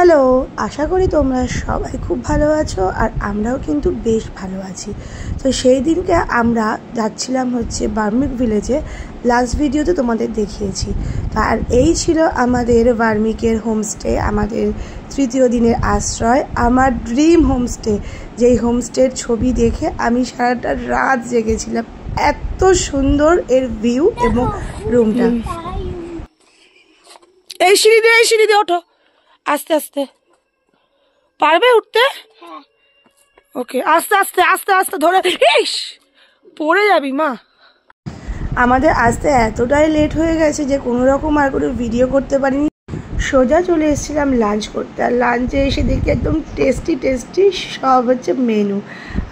Hello, আশা করি তোমরা সবাই খুব ভালো আছো আর আমরাও কিন্তু বেশ ভালো আছি। তো সেই দিনকে আমরা যাচ্ছিলাম হচ্ছে বার্মিক ভিলেজে। লাস্ট ভিডিওতে তোমাদের দেখিয়েছি। আর এই ছিল আমাদের বার্মিকের হোমস্টে, আমাদের তৃতীয় দিনের আশ্রয়, আমার ড্রিম হোমস্টে। যেই হোমস্টের ছবি দেখে আমি সারাটা রাত জেগেছিলাম। এত সুন্দর এর ভিউ এবং রুমটা। এই সিঁড়ি দিয়ে ওঠো, আস্তে আস্তে পারবে উঠতে? ওকে, আস্তে আস্তে আস্তে আস্তে ধরে, ইস পড়ে যাবি মা। আমাদের আসতে এতটাই লেট হয়ে গেছে যে কোনো রকম আর কোনো ভিডিও করতে পারিনি। সোজা চলে এসেছিলাম লাঞ্চ করতে, আর লাঞ্চে এসে দেখি একদম টেস্টি সব হচ্ছে মেনু।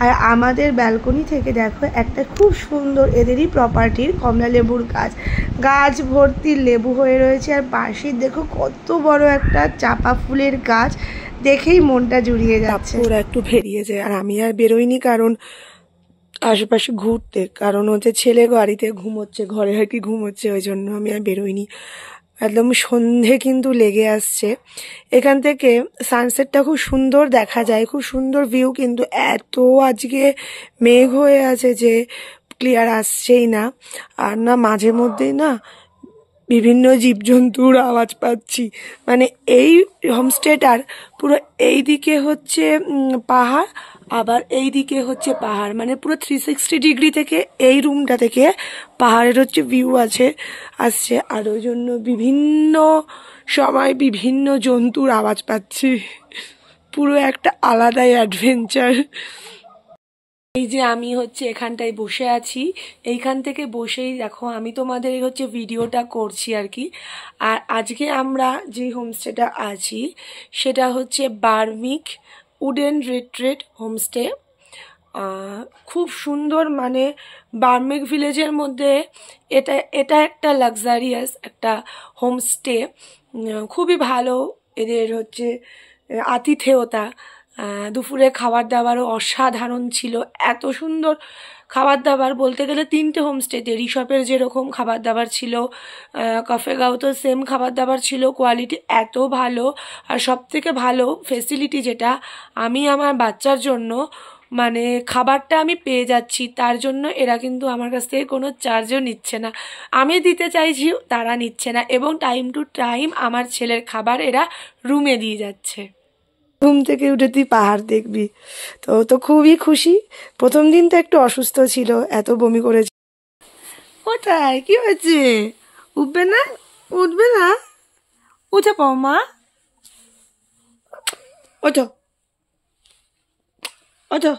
আর আমাদের ব্যালকনি থেকে দেখো একটা খুব সুন্দর এদেরই প্রপার্টির কমলা লেবুর গাছ ভর্তি লেবু হয়ে রয়েছে। আর পাশে দেখো কত বড় একটা চাপা ফুলের গাছ, দেখেই মনটা জুড়িয়ে যাচ্ছে। ওরা একটু বেরিয়ে যায় আর আমি আর বেরোইনি, কারণ আশেপাশে ঘুরতে, কারণ হচ্ছে ছেলে গাড়িতে ঘুমোচ্ছে, ঘরে আর কি ঘুমোচ্ছে, ওই জন্য আমি আর বেরোইনি। একদম সন্ধে কিন্তু লেগে আসছে। এখান থেকে সানসেটটা খুব সুন্দর দেখা যায়, খুব সুন্দর ভিউ, কিন্তু এত আজকে মেঘ হয়ে আছে যে ক্লিয়ার আসছেই না। আর না মাঝে মধ্যেই না বিভিন্ন জীবজন্তুর আওয়াজ পাচ্ছি। মানে এই হোমস্টেটার পুরো এই দিকে হচ্ছে পাহাড়, আবার এই দিকে হচ্ছে পাহাড়, মানে পুরো 360 ডিগ্রি থেকে এই রুমটা থেকে পাহাড়ের হচ্ছে ভিউ আসছে। আর ওই জন্য বিভিন্ন সময় বিভিন্ন জন্তুর আওয়াজ পাচ্ছি। পুরো একটা আলাদাই অ্যাডভেঞ্চার। এই যে আমি হচ্ছে এখানটায় বসে আছি, এইখান থেকে বসেই দেখো আমি তোমাদের হচ্ছে ভিডিওটা করছি আর কি। আর আজকে আমরা যে হোমস্টেটা আছি সেটা হচ্ছে বার্মিক উডেন রিট্রিট হোমস্টে। খুব সুন্দর, মানে বার্মিক ভিলেজের মধ্যে এটা একটা লাক্সারিয়াস একটা হোমস্টে, খুবই ভালো। এদের হচ্ছে আতিথেয়তা, দুপুরে খাবার দাবারও অসাধারণ ছিল। এত সুন্দর খাবার দাবার, বলতে গেলে 3টে হোমস্টেতে রিসপের যেরকম খাবার দাবার ছিল, কফেগাঁও তো সেম খাবার দাবার ছিল, কোয়ালিটি এত ভালো। আর সবথেকে ভালো ফেসিলিটি যেটা, আমি আমার বাচ্চার জন্য মানে খাবারটা আমি পেয়ে যাচ্ছি, তার জন্য এরা কিন্তু আমার কাছ থেকে কোনো চার্জও নিচ্ছে না। আমি দিতে চাইছি, তারা নিচ্ছে না, এবং টাইম টু টাইম আমার ছেলের খাবার এরা রুমে দিয়ে যাচ্ছে। ঘুম থেকে উঠে তুই পাহাড় দেখবি, তো খুবই খুশি। প্রথম দিন তো একটু অসুস্থ ছিল, এত বমি করেছে। কোথায় কি হয়েছে? উঠবে না, উঠবে না, উঠে পাও মা, ওঠো ওঠো।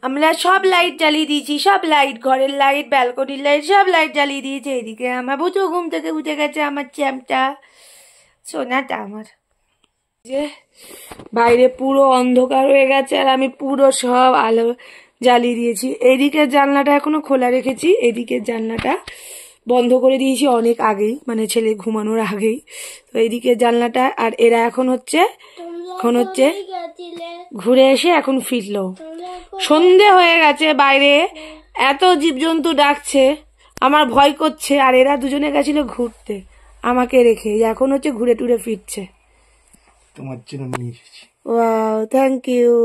আমরা সব লাইট জ্বালিয়ে দিয়েছি, সব লাইট, ঘরের লাইট, ব্যালকনির লাইট, সব লাইট জ্বালিয়ে দিয়েছে। এদিকে আমার বুঝো ঘুম থেকে উঠে গেছে, আমার চ্যাম্পটা, সোনাটা আমার। যে বাইরে পুরো অন্ধকার হয়ে গেছে আর আমি পুরো সব আলো জ্বালিয়ে দিয়েছি। এইদিকের জানলাটা এখনো খোলা রেখেছি, এদিকের জানলাটা বন্ধ করে দিয়েছি অনেক আগেই, মানে ছেলে ঘুমানোর আগেই। তো এইদিকের জানলাটা, আর এরা এখন হচ্ছে ঘুরে এসে এখন ফিরলো। সন্ধে হয়ে গেছে, বাইরে এত জীবজন্তু ডাকছে, আমার ভয় করছে। আর এরা দুজনে গেছিল ঘুরতে আমাকে রেখে, এখন হচ্ছে ঘুরে টুরে ফিরছে। তোমার জন্য নিয়ে এসেছি। Wow, thank you.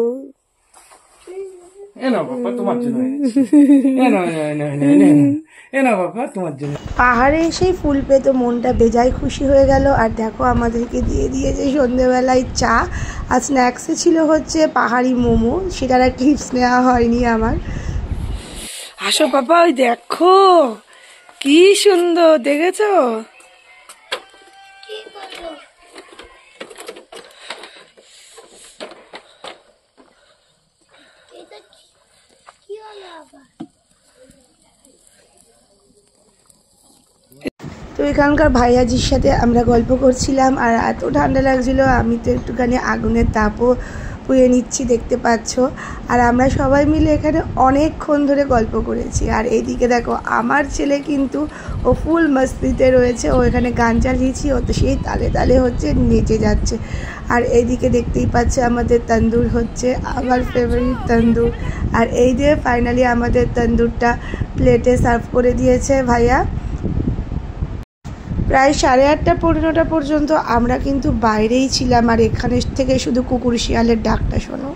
পাহাড়ে এসেই ফুল পেয়ে তো মনটা বেজায় খুশি হয়ে গেল। আর দেখো আমাদেরকে দিয়ে দিয়েছে সন্ধ্যেবেলায় চা, আর স্ন্যাক্সে ছিল হচ্ছে পাহাড়ি মোমো, সেটার আর টিপস নেওয়া হয়নি আমার। আসো বাবা, ওই দেখো কি সুন্দর, দেখেছো? তো এখানকার ভাইয়াজির সাথে আমরা গল্প করছিলাম, আর এত ঠান্ডা লাগছিল, আমি তো একটুখানি আগুনের তাপও পুয়ে নিচ্ছি, দেখতে পাচ্ছ। আর আমরা সবাই মিলে এখানে অনেকক্ষণ ধরে গল্প করেছি। আর এইদিকে দেখো আমার ছেলে কিন্তু ও ফুল মস্তিতে রয়েছে, ও এখানে গান চালিয়েছি, ও তো সেই তালে তালে হচ্ছে নেচে যাচ্ছে। আর এইদিকে দেখতেই পাচ্ছে আমাদের তন্দুর হচ্ছে আমার ফেভারিট তন্দুর। আর এই দিয়ে ফাইনালি আমাদের তন্দুরটা প্লেটে সার্ভ করে দিয়েছে ভাইয়া। প্রায় 8:30 পৌনে 9টা পর্যন্ত আমরা কিন্তু বাইরেই ছিলাম, আর এখানে থেকে শুধু কুকুর শিয়ালের ডাকটা শোনো।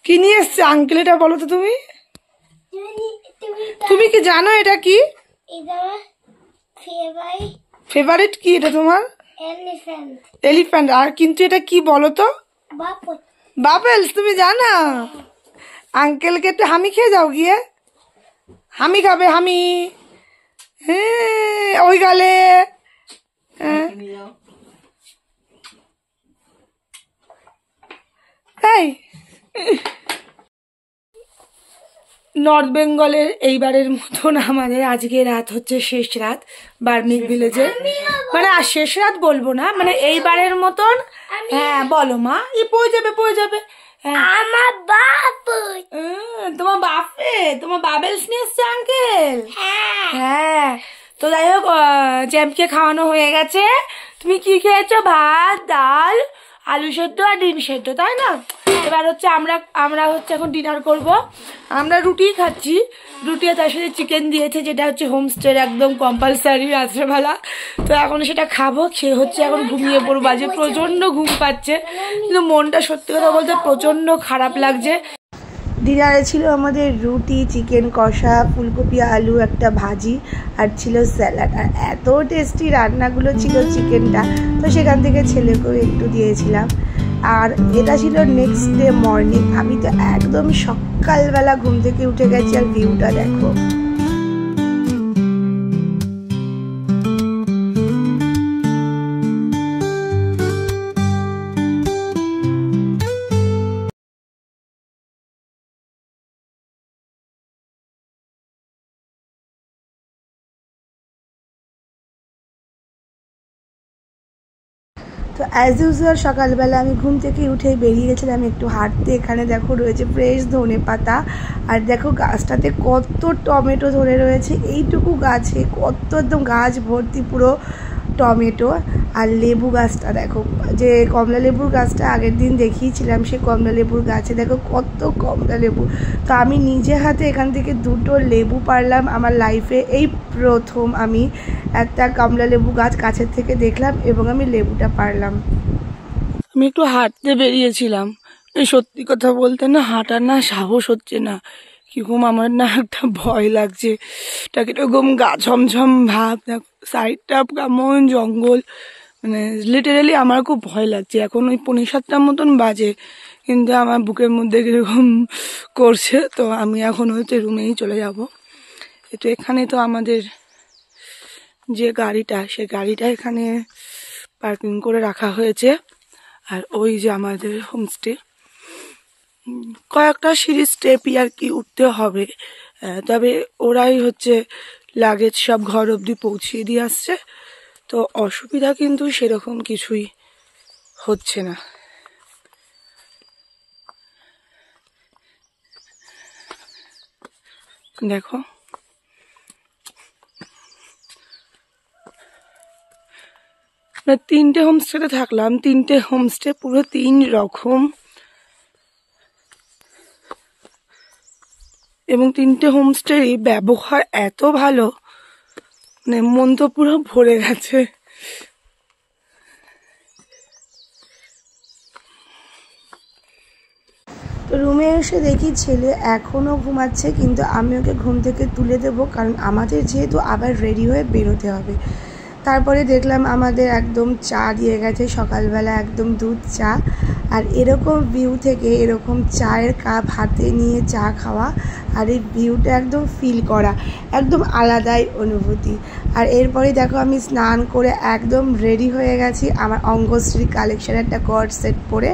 কি নিয়ে এসছে আঙ্কেল, এটা বলো তো তুমি। তুমি কি জানো এটা কি? ফেভারিট কি এটা তোমার? এলিফ্যান্ট। আর কিন্তু এটা কি বলো তো? বাবলস। তুমি জানো? আঙ্কেলকে একটু হামি খেয়ে যাও গিয়ে। হামি খাবে, হামি। হ্যাঁ ওই গালে। এই নর্থ বেঙ্গলের এইবারের মতন আমাদের আজকে রাত হচ্ছে শেষ রাত বার্মিক ভিলেজে। মানে আর শেষ রাত বলবো না, মানে এইবারের মতন। হ্যাঁ বলো মা। পড়ে যাবে, পড়ে যাবে। আমার বাপ। তোমার বাপে, তোমার বাবেলস নিয়ে এসছে আঙ্কেল। হ্যাঁ তো যাই হোক, জ্যামকে খাওয়ানো হয়ে গেছে। তুমি কি খেয়েছো? ভাত, ডাল, আলু সেদ্ধ আর ডিম সেদ্ধ, তাই না? এবার হচ্ছে আমরা হচ্ছে এখন ডিনার করব। আমরা রুটি খাচ্ছি, রুটি আর তার সাথে চিকেন দিয়েছে, যেটা হচ্ছে হোমস্টের একদম কম্পালসারি রাত্রেবেলা। তো এখন সেটা খাবো, খেয়ে হচ্ছে এখন ঘুমিয়ে পড়বো। বাজে প্রচণ্ড ঘুম পাচ্ছে, কিন্তু মনটা সত্যি কথা বলতে প্রচণ্ড খারাপ লাগছে। ডিনারে ছিল আমাদের রুটি, চিকেন কষা, ফুলকপি আলু একটা ভাজি, আর ছিল স্যালাড। আর এত টেস্টি রান্নাগুলো ছিল চিকেনটা, তো সেখান থেকে ছেলেকেও একটু দিয়েছিলাম। আর এটা ছিল নেক্সট ডে মর্নিং। আমি তো একদম সকালবেলা ঘুম থেকে উঠে গেছি, আর ভিউটা দেখো। তো অ্যাজ ইউজুয়াল সকালবেলা আমি ঘুম থেকে উঠেই বেরিয়ে গেছিলাম একটু হাঁটতে। এখানে দেখো রয়েছে ফ্রেশ ধনে পাতা, আর দেখো গাছটাতে কত টমেটো ধরে রয়েছে। এইটুকু গাছে কত, একদম গাছ ভর্তি পুরো টমেটো। আর লেবু গাছটা দেখো, যে কমলা লেবুর গাছটা আগের দিন দেখিয়েছিলাম, সে কমলা লেবুর গাছে দেখো কত কমলা লেবু। তো আমি নিজে হাতে এখান থেকে 2টো লেবু পারলাম। আমার লাইফে এই প্রথম আমি একটা কমলা লেবু গাছ কাছের থেকে দেখলাম এবং আমি লেবুটা পারলাম। আমি একটু হাঁটতে বেরিয়েছিলাম, সত্যি কথা বলতে না হাঁটার না সাহস হচ্ছে না। কিরকম আমার না একটা ভয় লাগছে, এটা কিরকম গা ঝমঝম ভাব, সাইডটা কেমন জঙ্গল, মানে লিটারেলি আমার খুব ভয় লাগছে। এখন ওই 6:45 মতন বাজে, কিন্তু আমার বুকের মধ্যে কিরকম করছে। তো আমি এখন হচ্ছে রুমেই চলে যাব। তো এখানে তো আমাদের যে গাড়িটা, সে গাড়িটা এখানে পার্কিং করে রাখা হয়েছে। আর ওই যে আমাদের হোমস্টে, কয়েকটা সিঁড়ি স্টেপই আর কি উঠতে হবে। তবে ওরাই হচ্ছে লাগেজ সব ঘর অবধি পৌঁছিয়ে দিয়ে আসছে, তো অসুবিধা কিন্তু সেরকম কিছুই হচ্ছে না। দেখো আমরা 3টে হোমস্টেতে থাকলাম, 3টে হোমস্টে পুরো 3 রকম, এবং 3টে হোমস্টের ব্যবহার এত ভালো, মানে মন তো পুরো ভরে গেছে। তো রুমে এসে দেখি ছেলে এখনও ঘুমাচ্ছে, কিন্তু আমি ওকে ঘুম থেকে তুলে দেবো, কারণ আমাদের যেহেতু আবার রেডি হয়ে বেরোতে হবে। তারপরে দেখলাম আমাদের একদম চা দিয়ে গেছে সকালবেলা, একদম দুধ চা। আর এরকম ভিউ থেকে এরকম চায়ের কাপ হাতে নিয়ে চা খাওয়া আর এই ভিউটা একদম ফিল করা একদম আলাদাই অনুভূতি। আর এরপরে দেখো আমি স্নান করে একদম রেডি হয়ে গেছি আমার অঙ্গশ্রী কালেকশানের একটা কর্ড সেট পরে।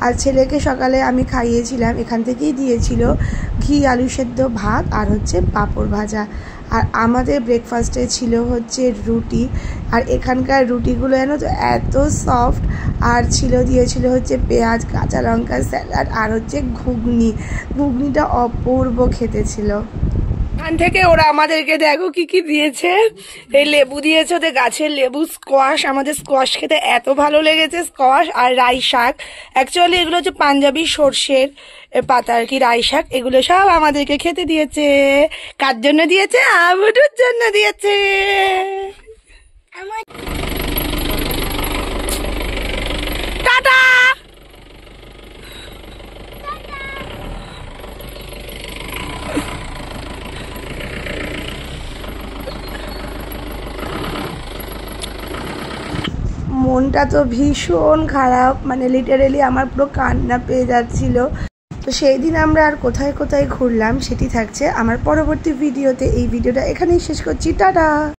আর ছেলেকে সকালে আমি খাইয়েছিলাম, এখান থেকেই দিয়েছিল ঘি আলু সেদ্ধ ভাত আর হচ্ছে পাঁপড় ভাজা। আর আমাদের ব্রেকফাস্টে ছিল হচ্ছে রুটি, আর এখানকার রুটিগুলো জানো তো এত সফট। আর দিয়েছিল হচ্ছে পেঁয়াজ, কাঁচা লঙ্কা, স্যালাড আর হচ্ছে ঘুগনিটা অপূর্ব খেতে ছিল। এখান থেকে ওরা আমাদেরকে দেখো কি কি দিয়েছে। এই লেবু দিয়েছে, ওদের গাছের লেবু, স্কোয়াশ, আমাদের স্কোয়াশ খেতে এত ভালো লেগেছে, স্কোয়াশ আর রাই শাক। অ্যাকচুয়ালি এগুলো হচ্ছে পাঞ্জাবি সর্ষের পাতা আর কি, রাই শাক। এগুলো সব আমাদেরকে খেতে দিয়েছে। কার জন্য দিয়েছে? আবুডুর জন্য দিয়েছে। টাটা। মনটা তো ভীষণ খারাপ, মানে লিটারেলি আমার পুরো কান্না পেয়ে যাচ্ছিল। তো সেই দিন আমরা আর কোথায় কোথায় ঘুরলাম সেটি থাকছে আমার পরবর্তী ভিডিওতে। এই ভিডিওটা এখানেই শেষ করছি, টাটা।